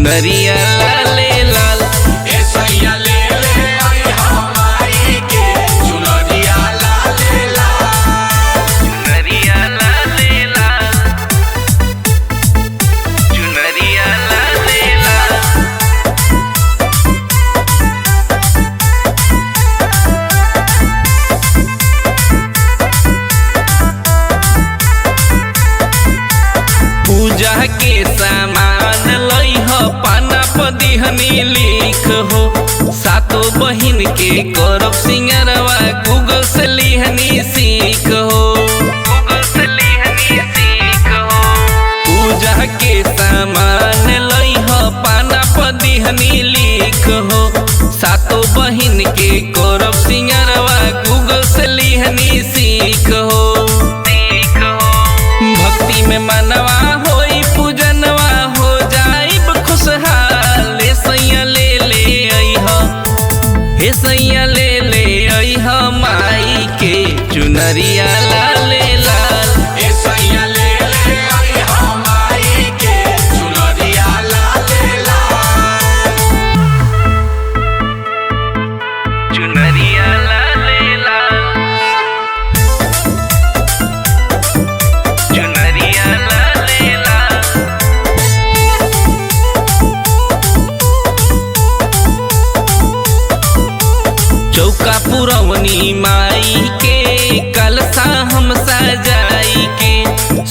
चुनरिया लाले लाल। ए सैया ले ले आई हमारी के चुनरिया लाले लाल। चुनरिया लाले लाल। चुनरिया लाले लाल। पूजा के सामान लइह पाना पदिहनी लिख हो। सातो बहिन के करब सिंगरवा गूगल से लिहनी सीख हो। गूगल से लिहनी सीख हो। पूजा के सामान लइह पाना पदिहनी लिख हो। सातो बहिन के करब सिंगरवा गूगल से लिहनी सीख हो। भक्ति में मनवा होई पूजनवा हो जाइब खुशहाल। हे सैया ले ले अइह। हे सैया ले ले अइह माई के चुनरिया लाले लाल। ए सैया ले ले आई हमारी के चुनरिया लाले लाल। चुनरिया लाले लाल। चुनरिया लाले लाल। चौका पुरवनी माई के कलसा हम सजाई के।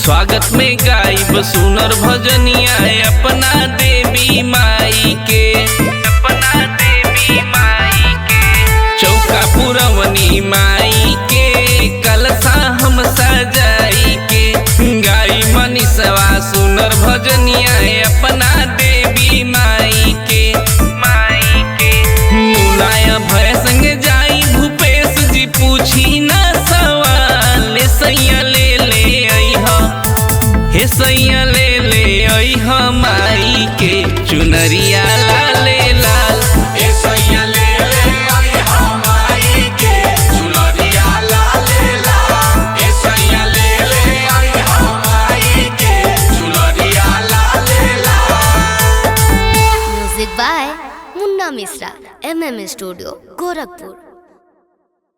स्वागत में गाइब सुनर भजनिया अपना देवी माई के। अपना देवी माई के। चौका पुरवनी माई के कलसा हम सजाई के। गाई मनीषवा सुनर भजनिया अपना देवी माई के। माई के मुलाया भय संग जाई भूपेश जी पूछी ना सवाल। हे सैया ले ले अइह। हे सैया ले ले अइह माई के चुनरिया लाले लाल। ए सैया ले ले आई हमारी के चुनरिया लाले लाल। ए सैया ले ले आई हमारी के चुनरिया लाले लाल। Music by Munna Mishra, MM studio, Gorakhpur.